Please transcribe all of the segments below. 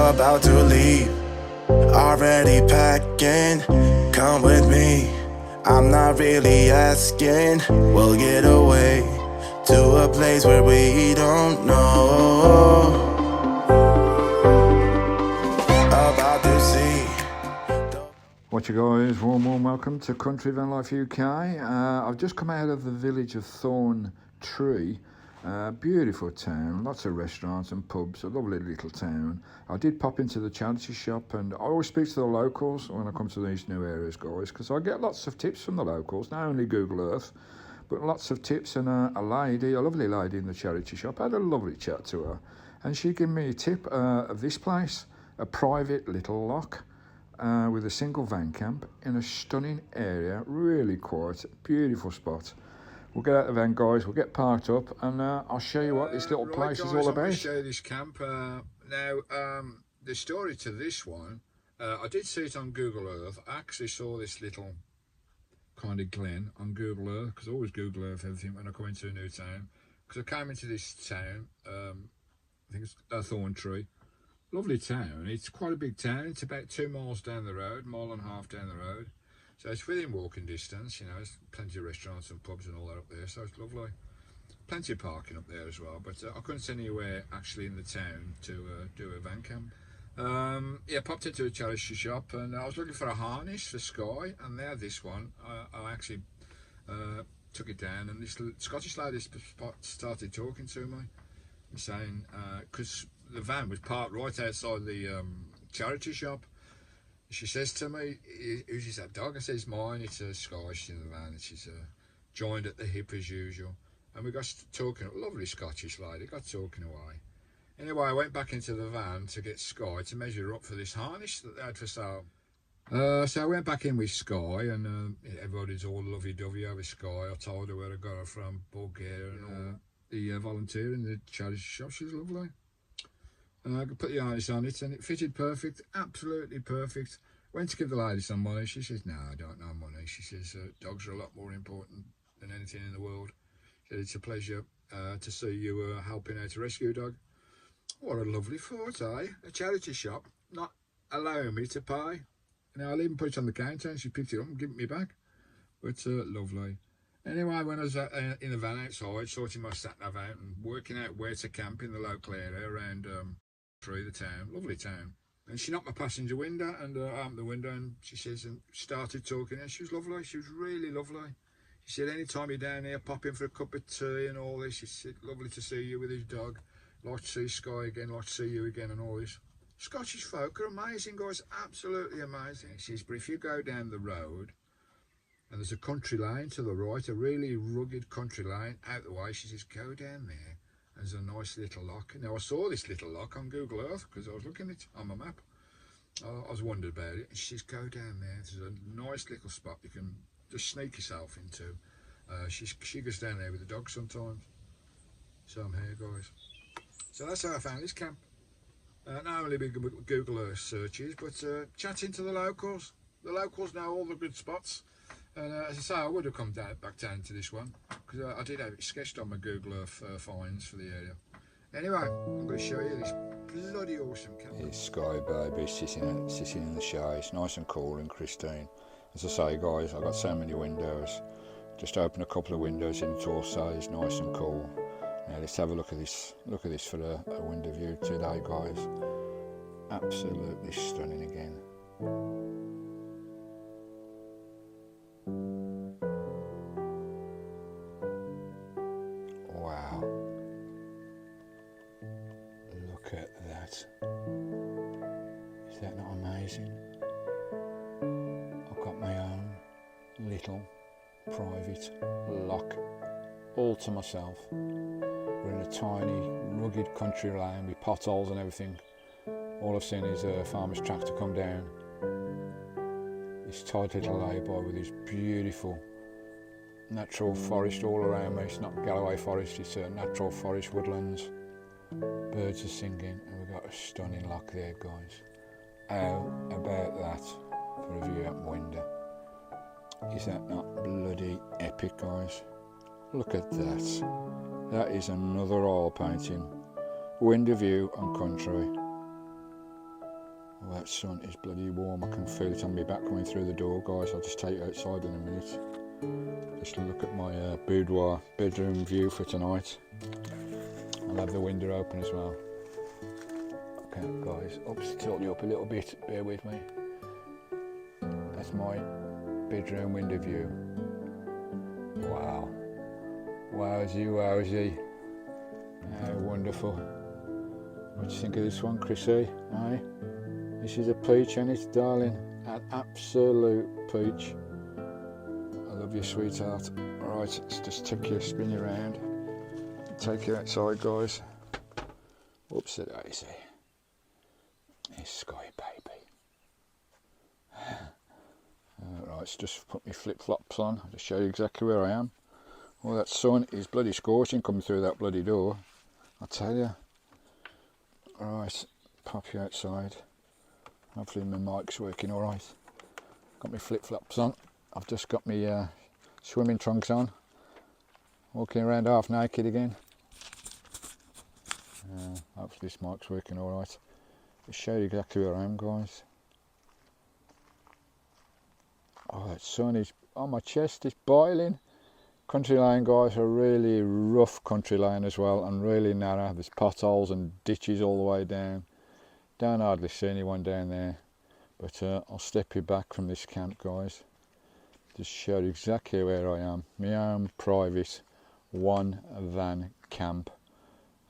about to leave, already packing. Come with me, I'm not really asking. We'll get away to a place where we don't know. About to see. What you guys, warm welcome to Country Vanlifer UK. I've just come out of the village of Thornhill. Beautiful town, lots of restaurants and pubs, a lovely little town. I did pop into the charity shop, and I always speak to the locals when I come to these new areas, guys, because I get lots of tips from the locals, not only Google Earth, but lots of tips. And a lovely lady in the charity shop, I had a lovely chat to her, and she gave me a tip of this place, a private little loch with a single van camp in a stunning area, really quiet, beautiful spot. We'll get out of the van, guys, we'll get parked up, and I'll show you what this little place is all about. I'll show you this camp. Now, the story to this one, I did see it on Google Earth. I actually saw this little kind of glen on Google Earth, because I always Google Earth everything when I come into a new town. Because I came into this town, I think it's Thornhill. Lovely town. It's quite a big town. It's about 2 miles down the road, mile and a half down the road. So it's within walking distance, you know, there's plenty of restaurants and pubs and all that up there, so it's lovely. Plenty of parking up there as well, but I couldn't see anywhere actually in the town to do a van camp. Yeah, popped into a charity shop, and I was looking for a harness for Skye, and there this one, I actually took it down, and this Scottish lady started talking to me, and saying, because the van was parked right outside the charity shop. She says to me, who's that dog? I says, mine. It's a Skye. She's in the van, and she's joined at the hip as usual. And we got talking, a lovely Scottish lady, got talking away. Anyway, I went back into the van to get Skye to measure up for this harness that they had for sale. So I went back in with Skye, and everybody's all lovey-dovey over Skye. I told her where I got her from, bug hair, and the volunteer in the charity shop. She's lovely. I could put the harness on it, and it fitted perfect, absolutely perfect. Went to give the lady some money. She says, no, I don't know money. She says, dogs are a lot more important than anything in the world. She said, it's a pleasure to see you helping out a rescue dog. What a lovely thought, eh? A charity shop not allowing me to pay. Now, I'll even put it on the counter, and she picked it up and gave it me back. But lovely. Anyway, when I was in the van outside, sorting my sat-nav out and working out where to camp in the local area around the town, lovely town, and she knocked my passenger window, and I opened the window, and she says, and started talking, and she was lovely. She was really lovely. She said, anytime you're down here, pop in for a cup of tea and all this. She said, lovely to see you with his dog, like to see Skye again, like to see you again, and all this. Scottish folk are amazing, guys, absolutely amazing. She says, but if you go down the road and there's a country lane to the right, a really rugged country lane out the way, she says, go down there. There's a nice little loch. Now, I saw this little loch on Google Earth because I was looking at it on my map. I was wondering about it. And she says, go down there. There's a nice little spot you can just sneak yourself into. She goes down there with the dog sometimes. So I'm here, guys. So that's how I found this camp. Not only big Google Earth searches, but chatting to the locals. The locals know all the good spots. And as I say, I would have come back down to this one, because I did have it sketched on my Google Earth finds for the area. Anyway, I'm going to show you this bloody awesome camp. It's Skye, baby, sitting in the shade. It's nice and cool and pristine. As I say, guys, I've got so many windows. Just open a couple of windows and it's all size, nice and cool. Now let's have a look at this. Look at this for a window view today, guys. Absolutely stunning again. Wow. Look at that. Is that not amazing? I've got my own little private loch all to myself. We're in a tiny rugged country lane with potholes and everything. All I've seen is a farmer's tractor come down. This tight little lay-by with this beautiful natural forest all around me. It's not Galloway forest, it's natural forest woodlands. Birds are singing, and we've got a stunning loch there, guys. How about that for a view out the window? Is that not bloody epic, guys? Look at that. That is another oil painting. Window view and country. Oh, that sun is bloody warm. I can feel it on my back coming through the door, guys. I'll just take you outside in a minute. Just look at my boudoir bedroom view for tonight. I'll have the window open as well. Okay, guys, oops, tilt you up a little bit. Bear with me. That's my bedroom window view. Wow. Wowsy, wowsy. How wonderful. What do you think of this one, Chrissy? Aye? This is a peach, and it's darling. An absolute peach. I love you, sweetheart. Alright, let's just take you, spin you around. Take you outside, guys. Whoops, a daisy. It's Skye, baby. Right, let's just put my flip-flops on. I'll just show you exactly where I am. Oh, that sun is bloody scorching coming through that bloody door. I'll tell you. Right, pop you outside. Hopefully my mic's working alright. Got my flip-flops on. I've just got my swimming trunks on. Walking around half naked again. Hopefully this mic's working alright. I'll show you exactly where I am, guys. Oh, that sun is on my chest, it's boiling. Country lane, guys, a really rough country lane as well, and really narrow. There's potholes and ditches all the way down. Don't hardly see anyone down there, but I'll step you back from this camp, guys. Just show you exactly where I am. My own private one van camp.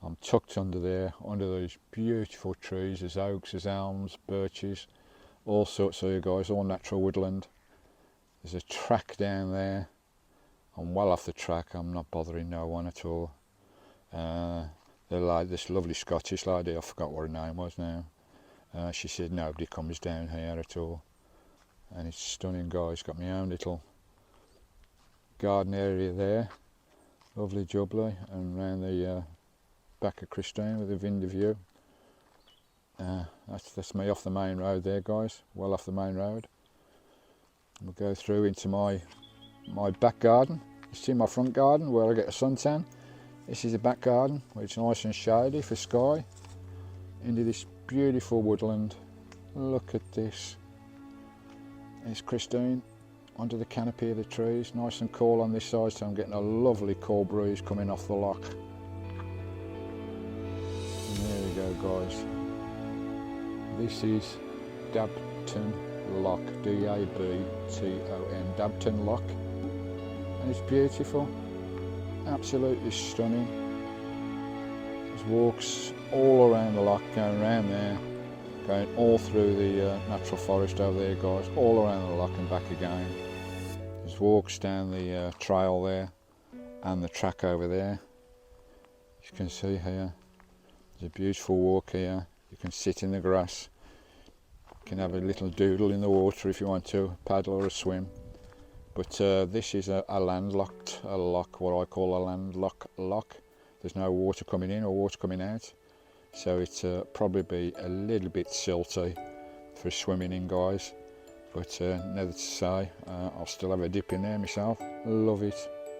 I'm tucked under there, under these beautiful trees. There's oaks, there's elms, birches, all sorts of you guys, all natural woodland. There's a track down there. I'm well off the track, I'm not bothering no one at all. This lovely Scottish lady, I forgot what her name was now. She said nobody comes down here at all. And it's stunning, guys. Got my own little garden area there. Lovely jubbly. And round the back of Christine with a window view. That's me off the main road there, guys. Well off the main road. We'll go through into my back garden. You see my front garden where I get a suntan. This is the back garden where it's nice and shady for Skye. Into this beautiful woodland. Look at this. It's Christine under the canopy of the trees. Nice and cool on this side, so I'm getting a lovely cool breeze coming off the loch. And there we go, guys. This is Dabton Loch, D-A-B-T-O-N, Dabton Loch. And it's beautiful, absolutely stunning. There's walks all around the loch, going around there, going all through the natural forest over there, guys, all around the loch and back again. There's walks down the trail there and the track over there. As you can see here, there's a beautiful walk here. You can sit in the grass. You can have a little doodle in the water if you want to, paddle or a swim. But this is a landlocked loch, what I call a landlocked loch. There's no water coming in or water coming out. So it's probably be a little bit silty for swimming in, guys. But never to say, I'll still have a dip in there myself. Love it.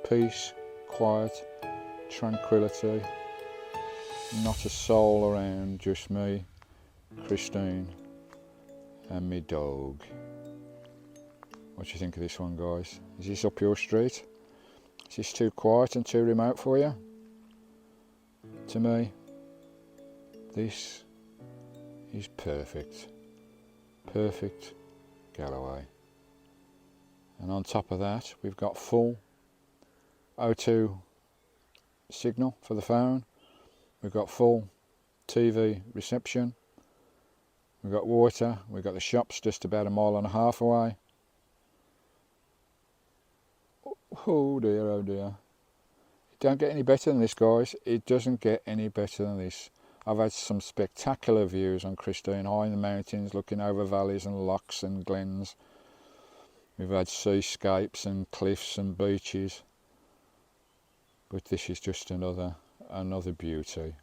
Peace, quiet, tranquility. Not a soul around, just me, Christine, and me dog. What do you think of this one, guys? Is this up your street? Is this too quiet and too remote for you? To me, this is perfect. Perfect Galloway. And on top of that, we've got full O2 signal for the phone. We've got full TV reception. We've got water. We've got the shops just about 1.5 miles away. Oh dear, oh dear. It don't get any better than this, guys. It doesn't get any better than this. I've had some spectacular views on Christine, high in the mountains, looking over valleys and lochs and glens. We've had seascapes and cliffs and beaches. But this is just another beauty.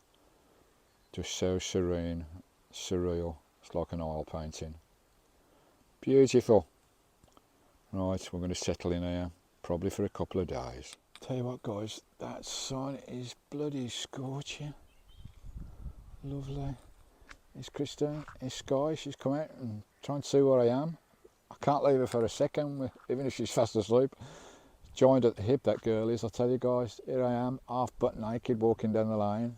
Just so serene, surreal. It's like an oil painting. Beautiful. Right, we're going to settle in here. Probably for a couple of days. Tell you what, guys, that sun is bloody scorching. Lovely. It's Christine, it's Skye. She's come out and trying to see where I am. I can't leave her for a second, even if she's fast asleep. Joined at the hip, that girl is. I'll tell you guys, here I am, half butt naked, walking down the lane.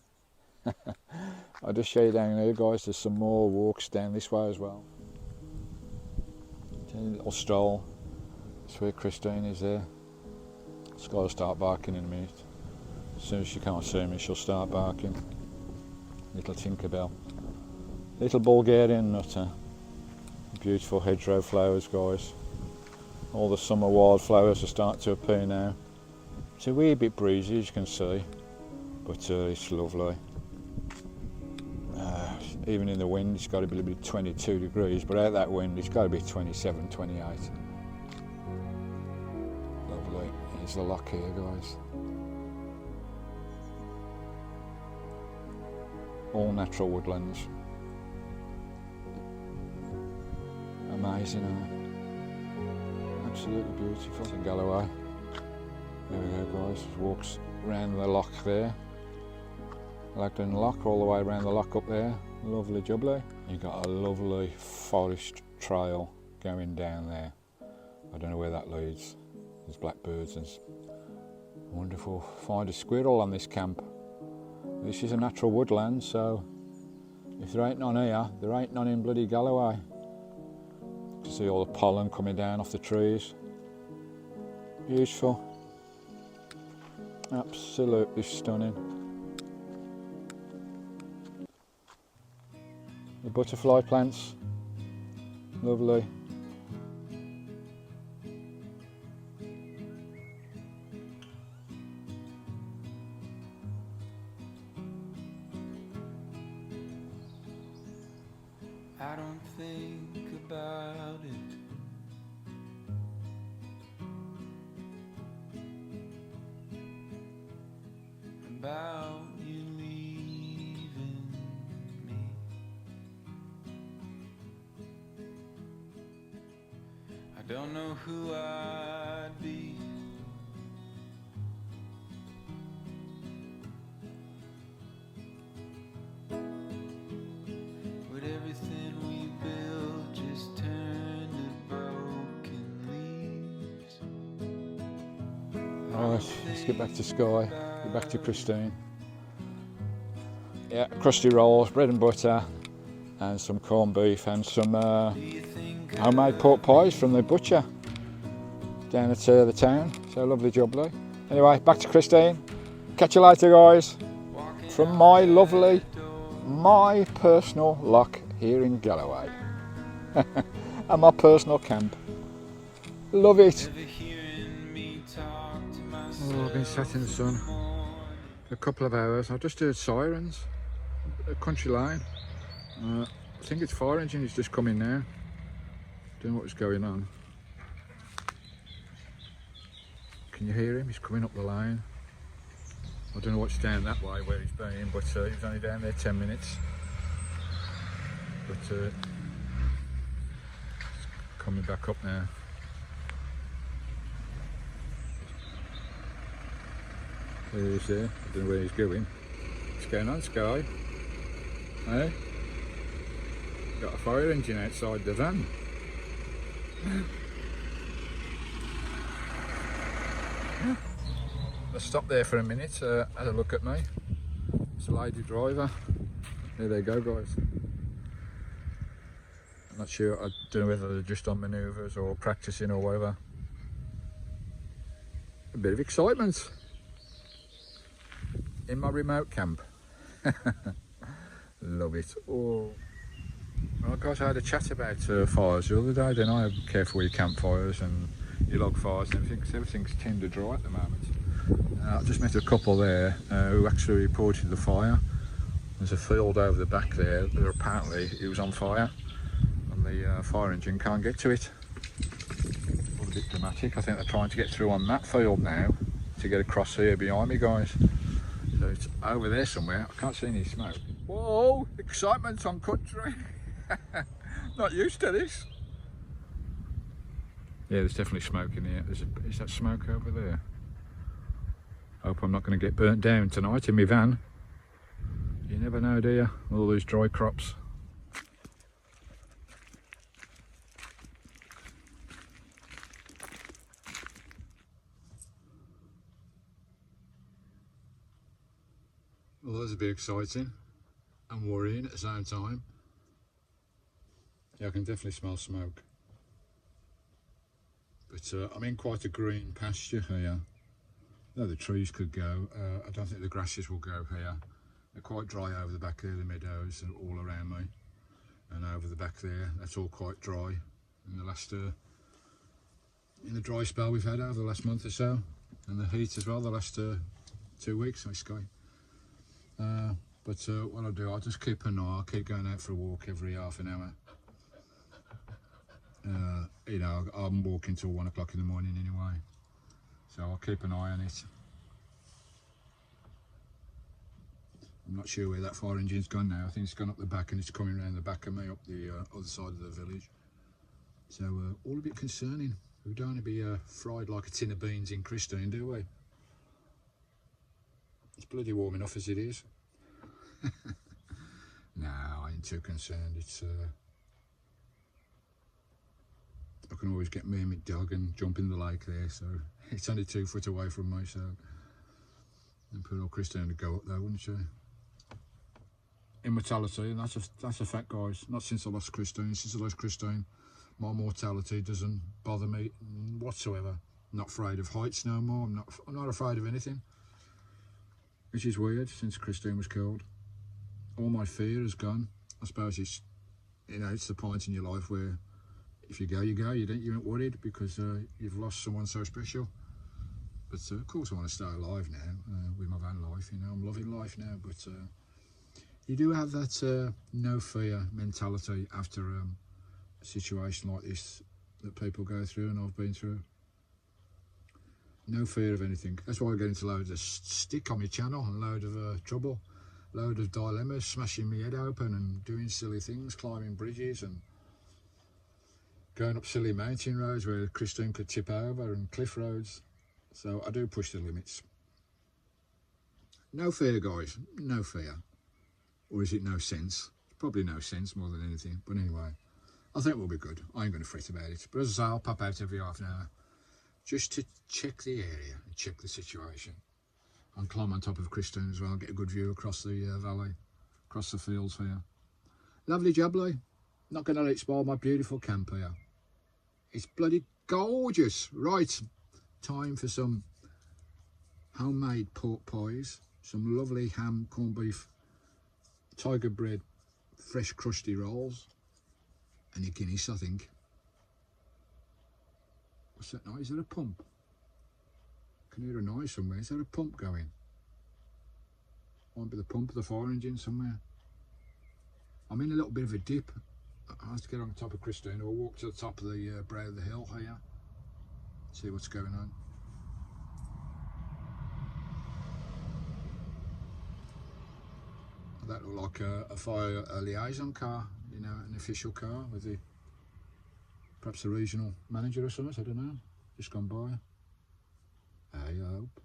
I'll just show you down here, guys. There's some more walks down this way as well. A little stroll. That's where Christine is there. Skye will start barking in a minute. As soon as she can't see me, she'll start barking. Little Tinkerbell. Little Bulgarian nutter. Beautiful hedgerow flowers, guys. All the summer wildflowers are starting to appear now. It's a wee bit breezy, as you can see, but it's lovely. Even in the wind, it's got to be a bit 22 degrees, but out that wind, it's got to be 27, 28. Lovely. Here's the Loch here, guys. All natural woodlands. Amazing, eh? Absolutely beautiful. In Galloway. There we go, guys. Walks around the Loch there. Lagden Loch, all the way around the Loch up there. Lovely jubbly. You've got a lovely forest trail going down there. I don't know where that leads. There's blackbirds and wonderful. Find a squirrel on this camp. This is a natural woodland, so if there ain't none here, there ain't none in bloody Galloway. You can see all the pollen coming down off the trees. Beautiful. Absolutely stunning. The butterfly plants, lovely. I don't think about it. About you leaving me. I don't know who I'd be. Would everything we built just turn to broken leaves? Alright, let's get back to Skye, get back to Christine. Yeah, crusty rolls, bread and butter, and some corned beef, and some homemade pork pies from the butcher down at the town. So lovely jubbly. Anyway, back to Christine. Catch you later, guys. From my lovely, my personal loch here in Galloway. And my personal camp. Love it. Oh, I've been sat in the sun for a couple of hours. I just heard sirens. A country line. I think it's fire engine is just coming now. Don't know what's going on. Can you hear him? He's coming up the line. I don't know what's down that way where he's been, but he was only down there 10 minutes. But it's coming back up now. There he is there. I don't know where he's going. What's going on, Skye? Hey? Got a fire engine outside the van. I stopped there for a minute, had a look at me. It's a lady driver. There they go, guys. I'm not sure, I don't know whether they're just on manoeuvres or practicing or whatever. A bit of excitement in my remote camp. Love it. Oh. Well, guys, I had a chat about fires the other day. Then I be careful with your campfires and your log fires and everything, because everything's tinder dry at the moment. I just met a couple there who actually reported the fire. There's a field over the back there that apparently it was on fire, and the fire engine can't get to it. A bit dramatic. I think they're trying to get through on that field now to get across here behind me, guys. So it's over there somewhere. I can't see any smoke. Whoa! Excitement on country. Not used to this. Yeah, there's definitely smoke in here. Is that smoke over there? Hope I'm not going to get burnt down tonight in my van. You never know, do you? All those dry crops. Well, that's a bit exciting and worrying at the same time. Yeah, I can definitely smell smoke. But I'm in quite a green pasture here. Though the trees could go, I don't think the grasses will go here. They're quite dry over the back there, the meadows are all around me. And over the back there, that's all quite dry in the last, in the dry spell we've had over the last month or so. And the heat as well, the last 2 weeks, Skye. But what I'll do, I'll just keep an eye, I'll keep going out for a walk every half an hour. You know, I'm walking till 1 o'clock in the morning anyway. So I'll keep an eye on it. I'm not sure where that fire engine's gone now. I think it's gone up the back and it's coming around the back of me up the other side of the village. So all a bit concerning. We don't want to be fried like a tin of beans in Christine, do we? It's bloody warm enough as it is. No, I ain't too concerned. It's I can always get me and my dog and jump in the lake there, so it's only 2 foot away from me, so and put old Christine to go up there, wouldn't she? Immortality, and that's a fact, guys. Not since I lost Christine. Since I lost Christine, my mortality doesn't bother me whatsoever. I'm not afraid of heights no more. I'm not afraid of anything, which is weird since Christine was killed. All my fear is gone. I suppose it's, you know, it's the point in your life where if you go, you go. You ain't worried because you've lost someone so special. But of course, I want to stay alive now with my van life. You know, I'm loving life now. But you do have that no fear mentality after a situation like this that people go through, and I've been through. No fear of anything. That's why I get into loads of stick on my channel and a load of trouble, load of dilemmas, smashing my head open and doing silly things, climbing bridges and going up silly mountain roads where Christine could tip over, and cliff roads. So I do push the limits. No fear, guys, no fear. Or is it no sense? It's probably no sense more than anything. But anyway, I think we'll be good. I ain't going to fret about it. But as I say, I'll pop out every half an hour just to check the area and check the situation. I'll climb on top of Christine as well, get a good view across the valley, across the fields here. Lovely job, Lee. Not going to let it spoil my beautiful camp here. It's bloody gorgeous. Right, time for some homemade pork pies, some lovely ham, corned beef, tiger bread, fresh crusty rolls, and a Guinness, I think. What's that noise? Is that a pump? I can hear a noise somewhere. Is there a pump going? Might be the pump of the fire engine somewhere. I'm in a little bit of a dip. I have to get on top of Christine. I'll walk to the top of the brow of the hill here, see what's going on. That looked like a fire liaison car, you know, an official car with the perhaps the regional manager or something. I don't know. Just gone by. Hey up,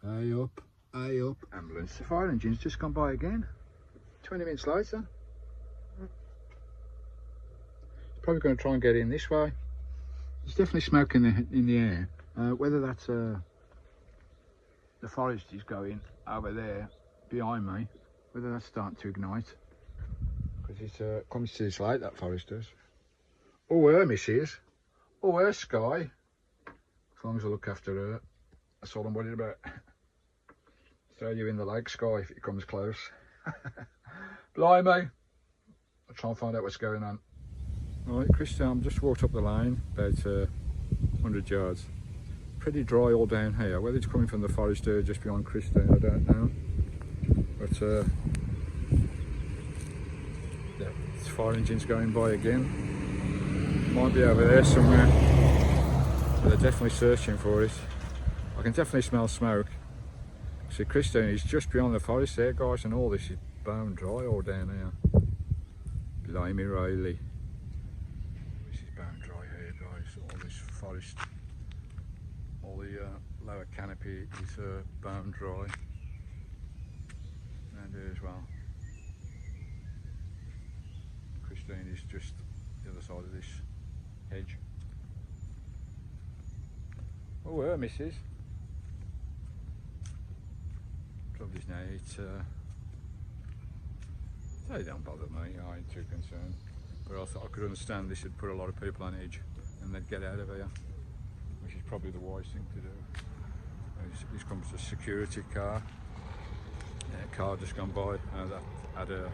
hey up, hey up. Ambulance. The fire engine's just gone by again. 20 minutes later. It's probably going to try and get in this way. There's definitely smoke in the air. Whether that's the forest is going over there behind me, whether that's starting to ignite, because it comes to this light, that forest does. Oh, her missus. Oh, her Skye. As long as I look after her, that's all I'm worried about. Throw you in the lake, Skye, if it comes close. Blimey. I'll try and find out what's going on. Right, Christian, I'm just walked up the lane, about 100 yards. Pretty dry all down here. Whether it's coming from the forest there just behind Christian, I don't know. But yeah, this fire engine's going by again. Might be over there somewhere. But they're definitely searching for it. I can definitely smell smoke. See, Christine is just beyond the forest there, guys, and all this is bone dry all down here. Blimey, Riley. This is bone dry here, guys. All this forest, all the lower canopy is bone dry. And here as well. Christine is just the other side of this hedge. Oh, her missus. Trouble is now they don't bother me, I ain't too concerned. But I thought I could understand this would put a lot of people on edge and they'd get out of here, which is probably the wise thing to do. This comes a security car. A car just gone by that had a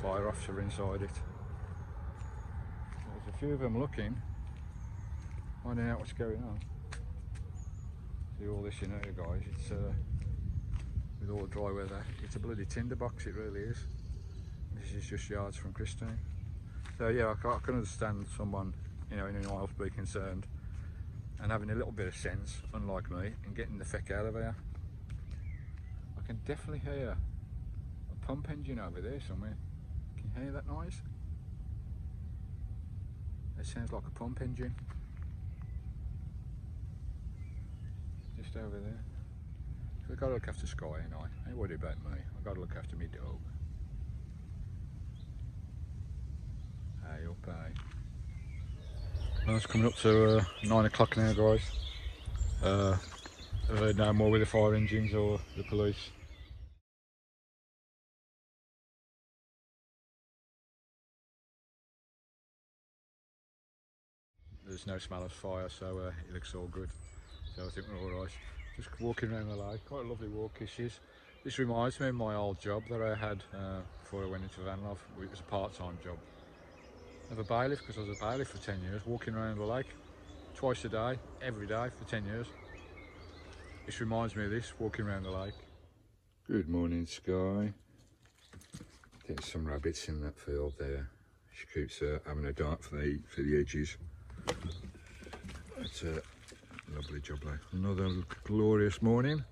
fire officer inside it. There's a few of them looking, finding out what's going on. See all this in here, guys, it's with all the dry weather, it's a bloody tinderbox, it really is. This is just yards from Christine. So yeah, I can understand someone, you know, in an aisle be concerned and having a little bit of sense, unlike me, and getting the feck out of here. I can definitely hear a pump engine over there somewhere. Can you hear that noise? It sounds like a pump engine. Just over there. So I've got to look after Skye and I ain't worried about me. I've got to look after me dog. Hey up, hey. Well, it's coming up to 9 o'clock now, guys. I've heard no more with the fire engines or the police. There's no smell of fire, so it looks all good. So I think we're all right. Just walking around the lake, quite a lovely walk this is. This reminds me of my old job that I had before I went into Vanlifer. It was a part-time job. Of a bailiff, because I was a bailiff for 10 years, walking around the lake twice a day, every day for 10 years. This reminds me of this, walking around the lake. Good morning, Skye. Getting some rabbits in that field there. She keeps having a dart for the edges. That's a lovely job there. Another glorious morning.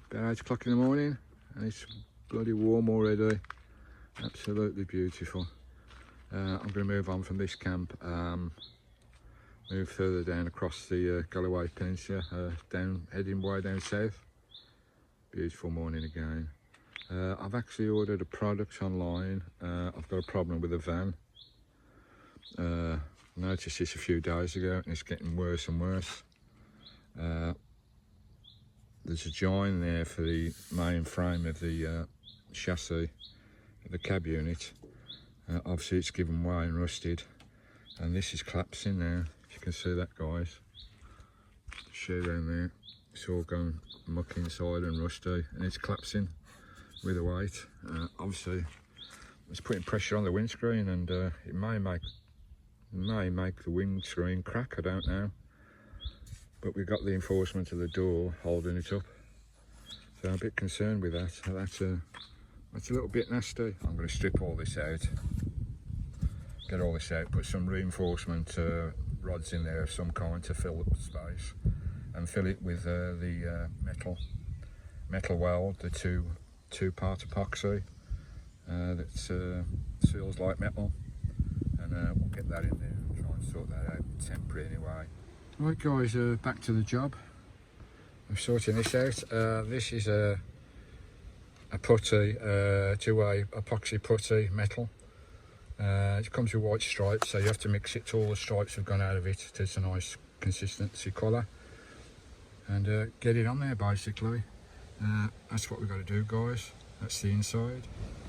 About 8 o'clock in the morning, and it's bloody warm already. Absolutely beautiful. I'm going to move on from this camp, move further down across the Galloway Peninsula, heading way down south. Beautiful morning again. I've actually ordered a product online. I've got a problem with the van. I noticed this a few days ago and it's getting worse and worse. There's a join there for the main frame of the chassis of the cab unit. Obviously it's given way and rusted, and this is collapsing now, if you can see that, guys. Show down there, it's all gone muck inside and rusty, and it's collapsing with the weight. Obviously it's putting pressure on the windscreen, and it may make the windscreen crack, I don't know. But we've got the enforcement of the door holding it up, so I'm a bit concerned with that. That's a little bit nasty. I'm going to strip all this out, get all this out, put some reinforcement rods in there of some kind to fill up the space, and fill it with the metal weld, the two-part epoxy that seals like metal, and we'll get that in there and try and sort that out temporary anyway. Right, guys, back to the job. I'm sorting this out. This is a putty, two-way epoxy putty metal. It comes with white stripes, so you have to mix it till all the stripes have gone out of it. It's a nice consistency colour, and get it on there basically. That's what we've got to do, guys. That's the inside.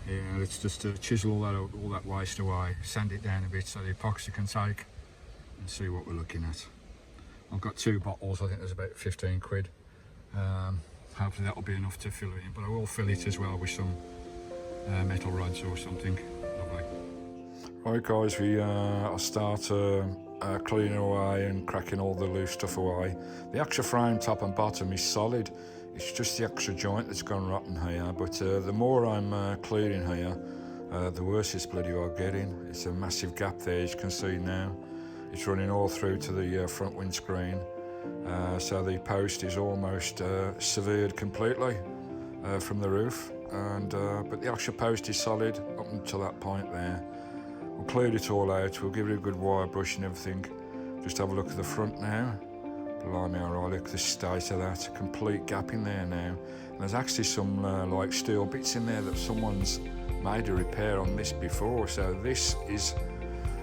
Yeah, let's just chisel all that waste away, sand it down a bit so the epoxy can take, and see what we're looking at. I've got 2 bottles, I think there's about 15 quid. Hopefully that'll be enough to fill it in, but I will fill it as well with some metal rods or something. Lovely. Right, guys, I'll start cleaning away and cracking all the loose stuff away. The actual frame top and bottom is solid. It's just the extra joint that's gone rotten here, but the more I'm clearing here, the worse it's bloody well getting. It's a massive gap there, as you can see now. It's running all through to the front windscreen. So the post is almost severed completely from the roof, but the actual post is solid up until that point there. We'll clear it all out, we'll give it a good wire brush and everything. Just have a look at the front now. Blimey, alright, look at the state of that. Complete gap in there now. And there's actually some like steel bits in there that someone's made a repair on this before, so this is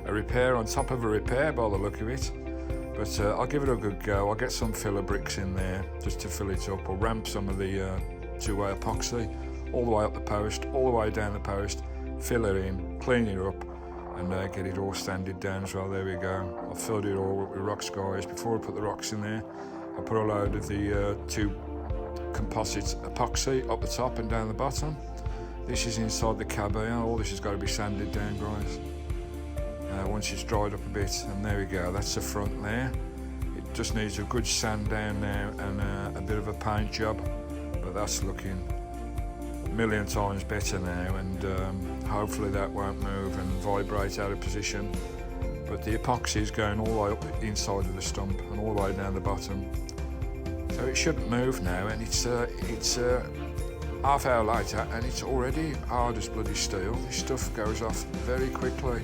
a repair on top of a repair by the look of it. But I'll give it a good go. I'll get some filler bricks in there just to fill it up. I'll ramp some of the two-way epoxy, all the way up the post, all the way down the post, fill it in, clean it up, and get it all sanded down as well. There we go. I've filled it all up with rocks, guys. Before I put the rocks in there, I put a load of the two composite epoxy up the top and down the bottom. This is inside the cab here. All this has got to be sanded down, guys. Once it's dried up a bit, and there we go. That's the front there. It just needs a good sand down now and a bit of a paint job, but that's looking a million times better now, and hopefully that won't move and vibrate out of position. But the epoxy is going all the way up the inside of the stump and all the way down the bottom, so it shouldn't move now. And it's half hour later and it's already hard as bloody steel. This stuff goes off very quickly,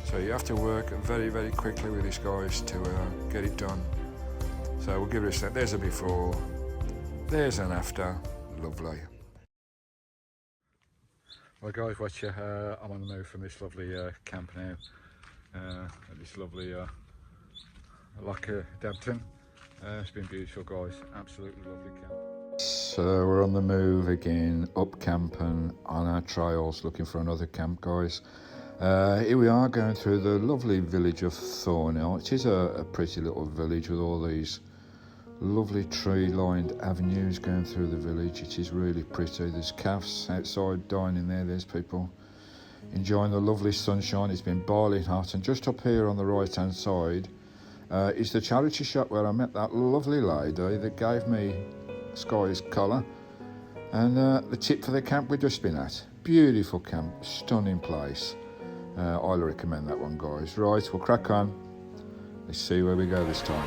so you have to work very, very quickly with this, guys, to get it done. So we'll give it a step. There's a before, there's an after. Lovely. Well, guys, watch you. I'm on the move from this lovely camp now. At this lovely Loch Dabton. It's been beautiful, guys. Absolutely lovely camp. So we're on the move again, up camping on our trails, looking for another camp, guys. Here we are going through the lovely village of Thornhill. It is a pretty little village with all these lovely tree-lined avenues going through the village. It is really pretty. There's cafes outside dining there. There's people enjoying the lovely sunshine. It's been boiling hot, and just up here on the right-hand side is the charity shop where I met that lovely lady that gave me Skye's collar and the tip for the camp we've just been at. Beautiful camp, stunning place. I'll recommend that one, guys. Right, we'll crack on. Let's see where we go this time.